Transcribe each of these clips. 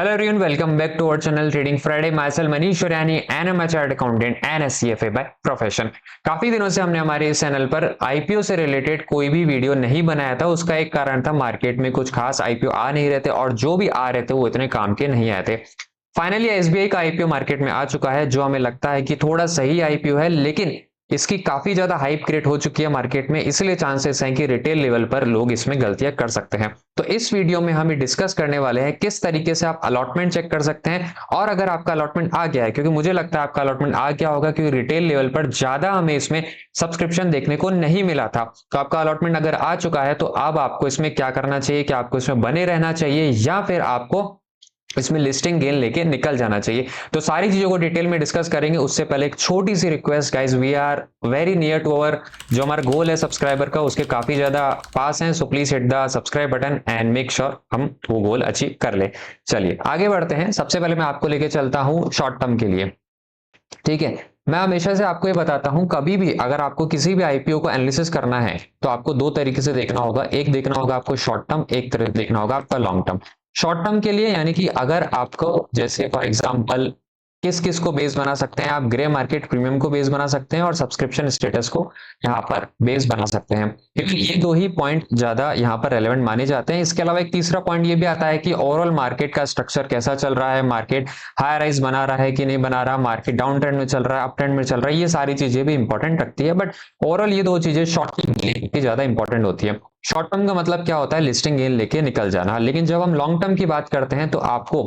Hello everyone, welcome back to our channel Trading Friday. Myself Manish Suryani and I'm a chartered accountant and a CFA by profession. काफी दिनों से हमने हमारे इस channel पर IPO से रिलेटेड कोई भी वीडियो नहीं बनाया था। उसका एक कारण था, मार्केट में कुछ खास आईपीओ आ नहीं रहे थे और जो भी आ रहे थे वो इतने काम के नहीं आए थे। फाइनली एसबीआई का आईपीओ मार्केट में आ चुका है, जो हमें लगता है कि थोड़ा सही आईपीओ है, लेकिन इसकी काफी ज्यादा हाइप क्रिएट हो चुकी है मार्केट में, इसलिए चांसेस हैं कि रिटेल लेवल पर लोग इसमें गलतियां कर सकते हैं। तो इस वीडियो में हम डिस्कस करने वाले हैं किस तरीके से आप अलॉटमेंट चेक कर सकते हैं, और अगर आपका अलॉटमेंट आ गया है, क्योंकि मुझे लगता है आपका अलॉटमेंट आ गया होगा क्योंकि रिटेल लेवल पर ज्यादा हमें इसमें सब्सक्रिप्शन देखने को नहीं मिला था। तो आपका अलॉटमेंट अगर आ चुका है तो अब आपको इसमें क्या करना चाहिए, कि आपको इसमें बने रहना चाहिए या फिर आपको इसमें लिस्टिंग गेन लेके निकल जाना चाहिए। तो सारी चीजों को डिटेल में डिस्कस करेंगे। उससे पहले एक छोटी सी request guys, we are very near to our जो हमारा गोल है सब्सक्राइबर का, उसके काफी ज्यादा पास हैं। So please hit the subscribe button and make sure हम वो गोल अचीव कर ले। चलिए आगे बढ़ते हैं। सबसे पहले मैं आपको लेके चलता हूं शॉर्ट टर्म के लिए। ठीक है, मैं हमेशा से आपको ये बताता हूं, कभी भी अगर आपको किसी भी आईपीओ को एनालिसिस करना है तो आपको दो तरीके से देखना होगा। एक देखना होगा आपको शॉर्ट टर्म, एक तरह देखना होगा आपका लॉन्ग टर्म। शॉर्ट टर्म के लिए यानी कि अगर आपको, जैसे फॉर एग्जांपल, किस किस को बेस बना सकते हैं आप, ग्रे मार्केट प्रीमियम को बेस बना सकते हैं और सब्सक्रिप्शन स्टेटस को यहाँ पर बेस बना सकते हैं, क्योंकि ये दो ही पॉइंट ज्यादा यहाँ पर रेलेवेंट माने जाते हैं। इसके अलावा एक तीसरा पॉइंट ये भी आता है कि ओवरऑल मार्केट का स्ट्रक्चर कैसा चल रहा है, मार्केट हाई राइज बना रहा है कि नहीं बना रहा, मार्केट डाउन ट्रेंड में चल रहा है, अप ट्रेंड में चल रहा है, ये सारी चीजें भी इंपॉर्टेंट रखती है। बट ओवरऑल ये दो चीजें शॉर्ट टर्म के लिए ज्यादा इंपॉर्टेंट होती है। शॉर्ट टर्म का मतलब क्या होता है, लिस्टिंग गेन लेके निकल जाना। लेकिन जब हम लॉन्ग टर्म की बात करते हैं तो आपको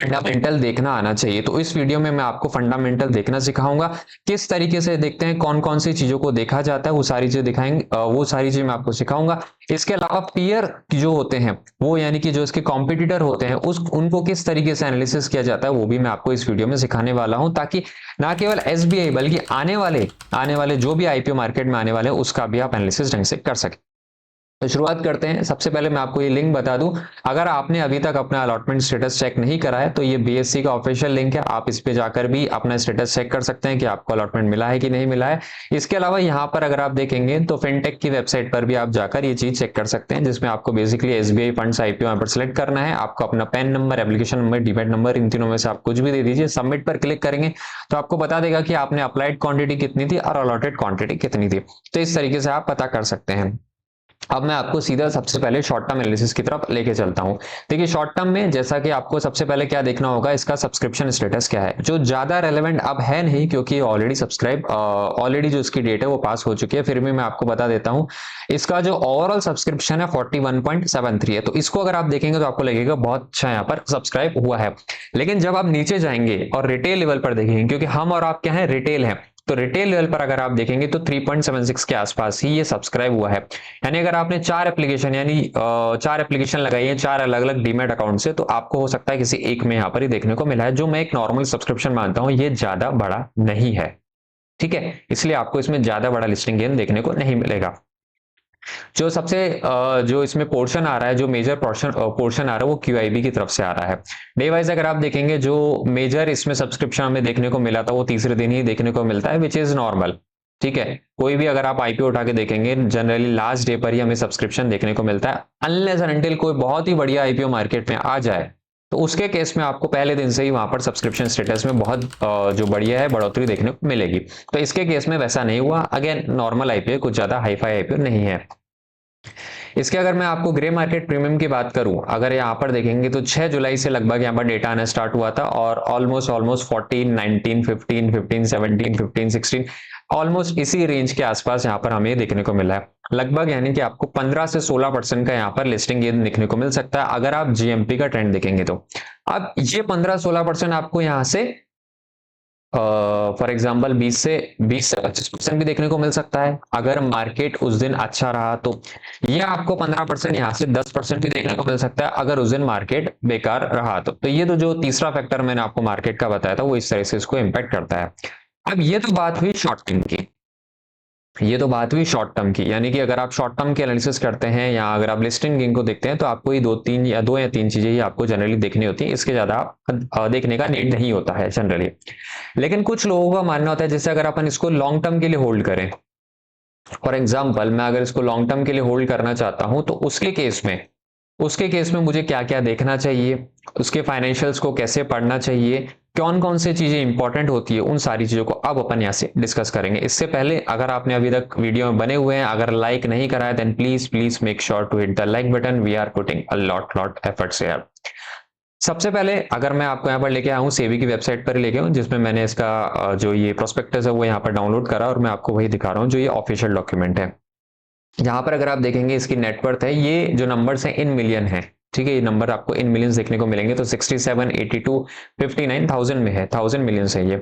फंडामेंटल देखना आना चाहिए। तो इस वीडियो में मैं आपको फंडामेंटल देखना सिखाऊंगा, किस तरीके से देखते हैं, कौन कौन सी चीजों को देखा जाता है, वो सारी चीजें दिखाएंगे, वो सारी चीजें मैं आपको सिखाऊंगा। इसके अलावा पीयर जो होते हैं वो, यानी कि जो इसके कॉम्पिटिटर होते हैं, उनको किस तरीके से एनालिसिस किया जाता है वो भी मैं आपको इस वीडियो में सिखाने वाला हूं, ताकि ना केवल एसबीआई बल्कि आने वाले जो भी आईपीओ मार्केट में आने वाले हैं उसका भी आप एनालिसिस ढंग से कर सकें। तो शुरुआत करते हैं। सबसे पहले मैं आपको ये लिंक बता दूं, अगर आपने अभी तक अपना अलॉटमेंट स्टेटस चेक नहीं करा है तो ये बीएससी का ऑफिशियल लिंक है, आप इस पे जाकर भी अपना स्टेटस चेक कर सकते हैं कि आपको अलॉटमेंट मिला है कि नहीं मिला है। इसके अलावा यहाँ पर अगर आप देखेंगे तो फिनटेक की वेबसाइट पर भी आप जाकर ये चीज चेक कर सकते हैं, जिसमें आपको बेसिकली एसबीआई फंड्स आईपीओ यहाँ पर सिलेक्ट करना है। आपको अपना PAN number, application number, demat number, इन तीनों में से आप कुछ भी दे दीजिए। सबमिट पर क्लिक करेंगे तो आपको बता देगा कि आपने अप्लाइड क्वांटिटी कितनी थी और अलॉटेड क्वांटिटी कितनी थी। तो इस तरीके से आप पता कर सकते हैं। अब मैं आपको सीधा सबसे पहले शॉर्ट टर्म एनालिसिस की तरफ लेके चलता हूं। देखिए शॉर्ट टर्म में जैसा कि आपको सबसे पहले क्या देखना होगा, इसका सब्सक्रिप्शन स्टेटस क्या है, जो ज्यादा रेलेवेंट अब है नहीं क्योंकि ऑलरेडी जो इसकी डेट है वो पास हो चुकी है। फिर भी मैं आपको बता देता हूं, इसका जो ओवरऑल सब्सक्रिप्शन है 41.73 है। तो इसको अगर आप देखेंगे तो आपको लगेगा बहुत अच्छा यहाँ पर सब्सक्राइब हुआ है। लेकिन जब आप नीचे जाएंगे और रिटेल लेवल पर देखेंगे, क्योंकि हम और आप क्या है, रिटेल है, तो रिटेल लेवल पर अगर आप देखेंगे तो 3.76 के आसपास ही ये सब्सक्राइब हुआ है। यानी अगर आपने चार एप्लीकेशन लगाई है, चार अलग अलग डीमैट अकाउंट से, तो आपको हो सकता है किसी एक में यहाँ पर ही देखने को मिला है, जो मैं एक नॉर्मल सब्सक्रिप्शन मानता हूं, ये ज्यादा बड़ा नहीं है। ठीक है, इसलिए आपको इसमें ज्यादा बड़ा लिस्टिंग गेन देखने को नहीं मिलेगा। जो इसमें पोर्शन आ रहा है, जो मेजर पोर्शन आ रहा है वो क्यूआईबी की तरफ से आ रहा है। डे वाइज अगर आप देखेंगे, जो मेजर इसमें सब्सक्रिप्शन हमें देखने को मिला था वो तीसरे दिन ही देखने को मिलता है, विच इज नॉर्मल। ठीक है, कोई भी अगर आप आईपीओ उठा के देखेंगे जनरली लास्ट डे पर ही हमें सब्सक्रिप्शन देखने को मिलता है, अनलेस एंड अनटिल कोई बहुत ही बढ़िया आईपीओ मार्केट में आ जाए, तो उसके केस में आपको पहले दिन से ही वहां पर सब्सक्रिप्शन स्टेटस में बहुत जो बढ़िया है बढ़ोतरी देखने को मिलेगी। तो इसके केस में वैसा नहीं हुआ। अगेन नॉर्मल आईपीओ, कुछ ज्यादा हाईफाई आईपीओ नहीं है। इसके अगर मैं आपको ग्रे मार्केट प्रीमियम की बात करूं, अगर यहाँ पर देखेंगे तो 6 जुलाई से लगभग यहाँ पर डेटा आना स्टार्ट हुआ था और ऑलमोस्ट 14, 19, 15, 15, 17, 15, 16 ऑलमोस्ट इसी रेंज के आसपास यहाँ पर हमें देखने को मिला है लगभग। यानी कि आपको 15 से 16% का यहाँ पर लिस्टिंग गेन देखने को मिल सकता है अगर आप जीएमपी का ट्रेंड देखेंगे तो। अब ये 15-16% आपको यहाँ से फॉर एग्जाम्पल 20 से 25% भी देखने को मिल सकता है अगर मार्केट उस दिन अच्छा रहा तो। ये आपको 15% यहाँ से 10% भी देखने को मिल सकता है अगर उस दिन मार्केट बेकार रहा तो ये तो जो तीसरा फैक्टर मैंने आपको मार्केट का बताया था वो इस तरह से इसको इंपैक्ट करता है। अब ये तो बात हुई शॉर्ट टर्म की, यानी कि अगर आप शॉर्ट टर्म की एनालिसिस करते हैं या अगर आप लिस्टिंग गेन को देखते हैं तो आपको ये दो या तीन चीजें ही आपको जनरली देखनी होती है, इसके ज्यादा देखने का नीड नहीं होता है जनरली। लेकिन कुछ लोगों का मानना होता है जैसे अगर अपन इसको लॉन्ग टर्म के लिए होल्ड करें, फॉर एग्जाम्पल मैं अगर इसको लॉन्ग टर्म के लिए होल्ड करना चाहता हूं तो उसके केस में उसके केस में मुझे क्या क्या देखना चाहिए, उसके फाइनेंशियल्स को कैसे पढ़ना चाहिए, कौन कौन से चीजें इंपॉर्टेंट होती है, उन सारी चीजों को अब अपन यहाँ से डिस्कस करेंगे। इससे पहले अगर आपने अभी तक वीडियो में बने हुए हैं, अगर लाइक नहीं करा है, then please please make sure to hit the like button. We are putting a lot efforts here. सबसे पहले अगर मैं आपको यहाँ पर लेके आया हूँ, सेबी की वेबसाइट पर लेके हूँ, जिसमें मैंने इसका जो ये प्रोस्पेक्टस है वो यहाँ पर डाउनलोड करा और मैं आपको वही दिखा रहा हूँ जो ये ऑफिशियल डॉक्यूमेंट है। यहाँ पर अगर आप देखेंगे इसकी नेटवर्थ है, ये जो नंबर्स हैं इन मिलियन है, ठीक है, ये नंबर आपको इन मिलियंस देखने को मिलेंगे। तो 67, 82, 59,000 में है, 1000 मिलियंस है ये,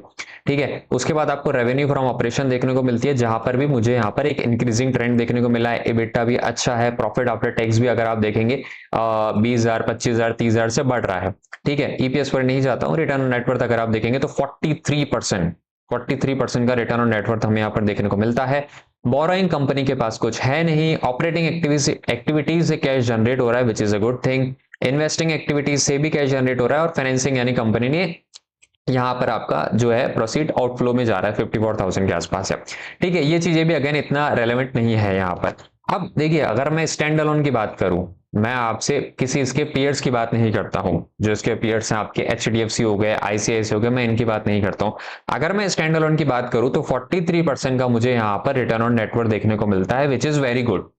ठीक है। उसके बाद आपको रेवेन्यू फ्रॉम ऑपरेशन देखने को मिलती है, जहां पर भी मुझे यहाँ पर एक इंक्रीजिंग ट्रेंड देखने को मिला है। एबिटा भी अच्छा है, प्रॉफिट आफ्टर टैक्स भी अगर आप देखेंगे 20,000, 25,000, 30,000 से बढ़ रहा है, ठीक है। ईपीएस पर नहीं जाता हूँ। रिटर्न ऑन नेटवर्थ अगर आप देखेंगे तो 43% का रिटर्न ऑन नेटवर्थ हमें यहाँ पर देखने को मिलता है। बोरोइंग कंपनी के पास कुछ है नहीं। ऑपरेटिंग एक्टिविटीज से कैश जनरेट हो रहा है, which is a good thing. Investing activities से भी कैश जनरेट हो रहा है, और फाइनेंसिंग यानी कंपनी ने यहाँ पर आपका जो है प्रोसीड आउटफ्लो में जा रहा है, 54,000 के आसपास है, ठीक है। ये चीजें भी अगेन इतना रेलेवेंट नहीं है यहाँ पर। अब देखिए, अगर मैं स्टैंड अलोन की बात करूं, मैं आपसे किसी इसके पीयर्स की बात नहीं करता हूं। जो इसके पीयर्स हैं आपके एचडीएफसी हो गए, आईसीआईसी हो गए, मैं इनकी बात नहीं करता हूं। अगर मैं स्टैंड अलोन की बात करूं तो 43% का मुझे यहाँ पर रिटर्न ऑन नेटवर्थ देखने को मिलता है, विच इज वेरी गुड,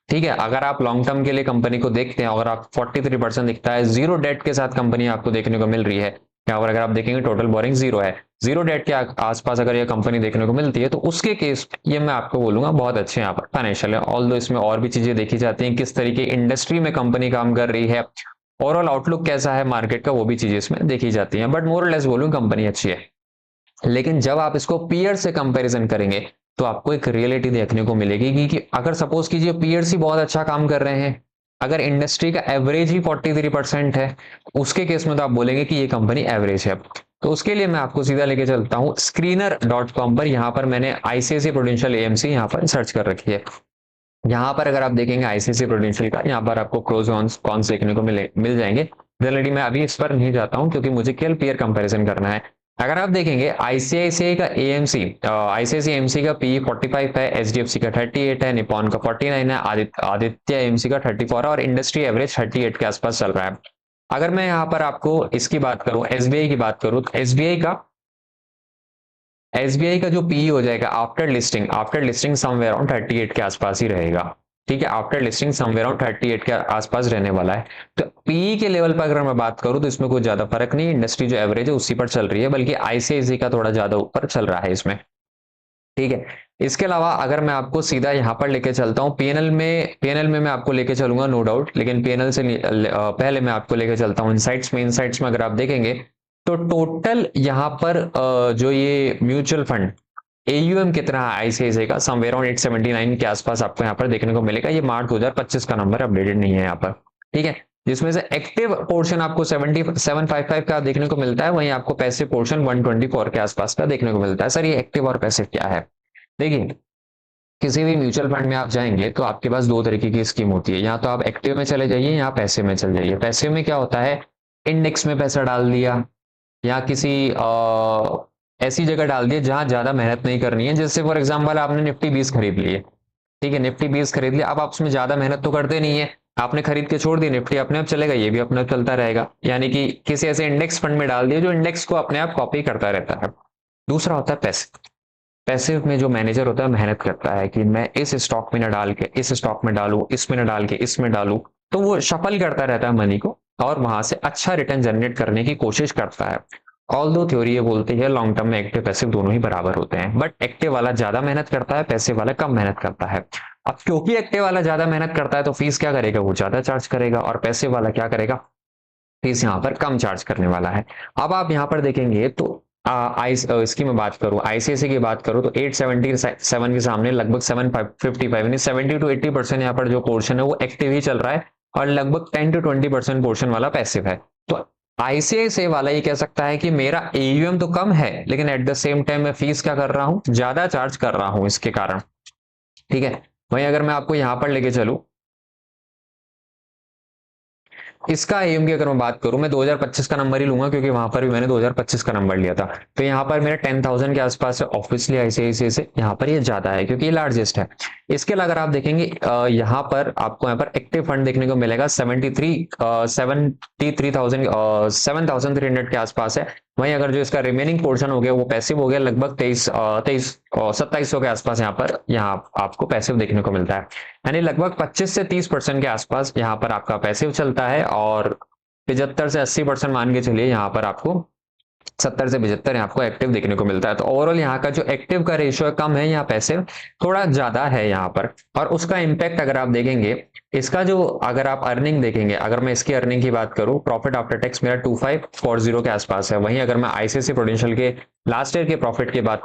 ठीक है। अगर आप लॉन्ग टर्म के लिए कंपनी को देखते हैं, अगर आप 43% दिखता है, जीरो डेट के साथ कंपनी आपको देखने को मिल रही है, यहाँ पर अगर आप देखेंगे टोटल बोरिंग जीरो है, जीरो डेट के आसपास अगर ये कंपनी देखने को मिलती है, तो उसके केस ये मैं आपको बोलूंगा बहुत अच्छे यहाँ पर फाइनेंशियल है। ऑल्दो इसमें और भी चीजें देखी जाती हैं, किस तरीके इंडस्ट्री में कंपनी काम कर रही है, ओवरऑल आउटलुक कैसा है मार्केट का, वो भी चीजें इसमें देखी जाती हैं। बट मोर और लेस बोलूँ कंपनी अच्छी है। लेकिन जब आप इसको पीयर से कंपैरिजन करेंगे तो आपको एक रियलिटी देखने को मिलेगी कि अगर सपोज कीजिए पीयर्स ही बहुत अच्छा काम कर रहे हैं, अगर इंडस्ट्री का एवरेज ही 43% है, उसके केस में तो आप बोलेंगे कि ये कंपनी एवरेज है। तो उसके लिए मैं आपको सीधा लेके चलता हूं screener.com पर। यहाँ पर मैंने आईसीआईसीआई प्रूडेंशियल एएमसी यहाँ पर सर्च कर रखी है। यहाँ पर अगर आप देखेंगे आईसीआईसीआई प्रूडेंशियल का, यहाँ पर आपको प्रोज कॉन्स देखने को मिल जाएंगे। जनरली मैं अभी इस पर नहीं जाता हूँ क्योंकि मुझे केवल पेयर कंपैरिजन करना है। अगर आप देखेंगे आईसीआईसीआई का एएमसी, आईसीआईसीआई एमसी का पी 45 है, एचडीएफसी का 38 है, निपॉन का 49 है, आदित्य एमसी का 34 है, और इंडस्ट्री एवरेज 38 के आसपास चल रहा है। अगर मैं यहाँ पर आपको इसकी बात करूं, एसबीआई की बात करूं, तो एसबीआई का जो पी हो जाएगा आफ्टर लिस्टिंग समवेयर अराउंड 38 के आसपास ही रहेगा, ठीक है। आफ्टर लिस्टिंग समवेयर अराउंड 38 के आसपास रहने वाला है। तो पी के लेवल पर अगर मैं बात करूं तो इसमें कोई ज्यादा फर्क नहीं, इंडस्ट्री जो एवरेज है उसी पर चल रही है, बल्कि आईसीआईसीआई का थोड़ा ज्यादा ऊपर चल रहा है इसमें, ठीक है। इसके अलावा अगर मैं आपको सीधा यहाँ पर लेके चलता हूँ पीएनएल में मैं आपको लेके चलूंगा नो डाउट, लेकिन पीएनएल से पहले मैं आपको लेके चलता हूँ इनसाइट्स में अगर आप देखेंगे तो टोटल यहाँ पर जो ये म्यूचुअल फंड एयूएम कितना है आईसीआईसीआई का, समवेयर अराउंड 879 के आसपास आपको यहाँ पर देखने को मिलेगा। ये मार्च 2025 का नंबर अपडेटेड नहीं है यहाँ पर, ठीक है। जिसमें से एक्टिव पोर्शन आपको 7755 का देखने को मिलता है, वहीं आपको पैसिव पोर्शन 124 के आसपास का देखने को मिलता है। सर ये एक्टिव और पैसिव क्या है? देखिए, किसी भी म्यूचुअल फंड में आप जाएंगे तो आपके पास दो तरीके की स्कीम होती है, या तो आप एक्टिव में चले जाइए या पैसिव में चले जाइए। पैसिव में क्या होता है, इंडेक्स में पैसा डाल दिया या किसी ऐसी जगह डाल दिया जहां ज्यादा मेहनत नहीं करनी है। जैसे फॉर एग्जांपल आपने निफ्टी 20 खरीद लिए, ठीक है, निफ्टी 20 खरीद लिया, अब आप उसमें ज्यादा मेहनत तो करते नहीं है, आपने खरीद के छोड़ दी, निफ्टी अपने आप चलेगा, ये भी अपने आप चलता रहेगा। यानी कि किसी ऐसे इंडेक्स फंड में डाल दिया जो इंडेक्स को अपने आप कॉपी करता रहता है। दूसरा होता है पैसिव। पैसिव में जो मैनेजर होता है मेहनत करता है कि मैं इस स्टॉक में न डाल के इस स्टॉक में डालू, इसमें न डाल के इसमें डालू, तो वो शफल करता रहता है मनी को और वहां से अच्छा रिटर्न जनरेट करने की कोशिश करता है। ऑल दो थ्योरी ये बोलती है लॉन्ग टर्म में एक्टिव पैसिव दोनों ही बराबर होते हैं, बट एक्टिव वाला ज्यादा मेहनत करता है, पैसिव वाला कम मेहनत करता है। अब क्योंकि एक्टिव वाला ज्यादा मेहनत करता है तो फीस क्या करेगा, वो ज्यादा चार्ज करेगा, और पैसिव वाला क्या करेगा, फीस यहाँ पर कम चार्ज करने वाला है। अब आप यहाँ पर देखेंगे तो इसकी मैं बात करूं, आईसीआईसीआई की बात करूं तो 877 के सामने लगभग 755 यानी 70 to 80% यहाँ पर जो पोर्शन है वो एक्टिव ही चल रहा है, और लगभग 10 to 20% पोर्शन वाला पैसिव है। तो आईसीआईसीआई वाला ये कह सकता है कि मेरा एयूएम तो कम है, लेकिन एट द सेम टाइम मैं फीस क्या कर रहा हूं, ज्यादा चार्ज कर रहा हूं इसके कारण, ठीक है। वहीं अगर मैं आपको यहां पर लेके चलूं इसका एम की अगर मैं बात करूं, मैं 2025 का नंबर ही लूंगा क्योंकि वहां पर भी मैंने 2025 का नंबर लिया था। तो यहाँ पर मेरा 10,000 के आसपास है। ऑब्वियसली आईसीआईसीआई से यहाँ पर ये ज्यादा है क्योंकि ये लार्जेस्ट है। इसके अलावा अगर आप देखेंगे यहाँ पर आपको यहाँ पर एक्टिव फंड देखने को मिलेगा 7,300 के आसपास है। वहीं अगर जो इसका रिमेनिंग पोर्शन हो गया वो पैसिव हो गया, लगभग 2700 के आसपास यहाँ आपको पैसिव देखने को मिलता है। यानी लगभग 25 से 30% के आसपास यहाँ पर आपका पैसिव चलता है, और 75 से 80% मान के चलिए यहाँ पर आपको 70 से 75 आपको एक्टिव देखने को मिलता है। तो ओवरऑल यहाँ का जो एक्टिव का रेशियो कम है, यहाँ पैसिव थोड़ा ज्यादा है यहाँ पर। और उसका इम्पैक्ट अगर आप देखेंगे, इसका जो अगर आप अर्निंग देखेंगे, अगर मैं इसकी अर्निंग की बात करूं, प्रॉफिट आफ्टर टैक्स मेरा 2540 के आसपास है। वहीं अगर मैं आईसीआईसीआई प्रूडेंशियल के लास्ट ईयर के प्रॉफिट की बात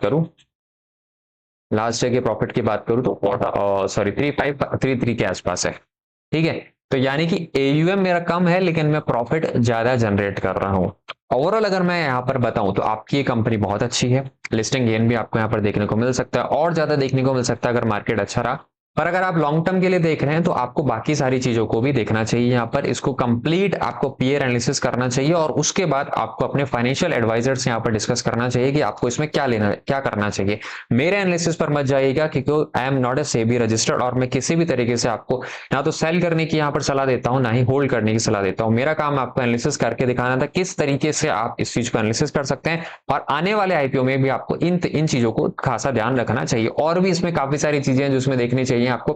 करूं, तो सॉरी 3533 के आसपास है। ठीक है, तो यानी कि एयूएम मेरा कम है लेकिन मैं प्रॉफिट ज्यादा जनरेट कर रहा हूं। ओवरऑल अगर मैं यहाँ पर बताऊं तो आपकी ये कंपनी बहुत अच्छी है। लिस्टिंग गेन भी आपको यहाँ पर देखने को मिल सकता है और ज्यादा देखने को मिल सकता है अगर मार्केट अच्छा रहा। पर अगर आप लॉन्ग टर्म के लिए देख रहे हैं तो आपको बाकी सारी चीजों को भी देखना चाहिए। यहाँ पर इसको कंप्लीट आपको पीयर एनालिसिस करना चाहिए और उसके बाद आपको अपने फाइनेंशियल एडवाइजर से यहाँ पर डिस्कस करना चाहिए कि आपको इसमें क्या करना चाहिए। मेरे एनालिसिस पर मत जाइएगा क्योंकि I am not a SEBI registered और मैं किसी भी तरीके से आपको ना तो सेल करने की यहाँ पर सलाह देता हूँ, ना ही होल्ड करने की सलाह देता हूँ। मेरा काम आपको एनालिसिस करके दिखाना था किस तरीके से आप इस चीज को एनालिसिस कर सकते हैं, और आने वाले आईपीओ में भी आपको इन चीजों को खासा ध्यान रखना चाहिए। और भी इसमें काफी सारी चीजें हैं जो इसमें देखनी चाहिए आपको,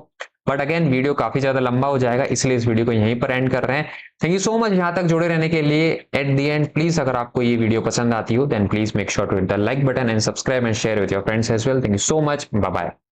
बट अगेन वीडियो काफी ज्यादा लंबा हो जाएगा, इसलिए इस वीडियो को यहीं पर एंड कर रहे हैं। थैंक यू सो मच यहाँ तक जुड़े रहने के लिए। एट द एंड प्लीज अगर आपको ये वीडियो पसंद आती हो then please make sure to hit the like button and subscribe and share with your friends as well. Thank you so much, bye bye.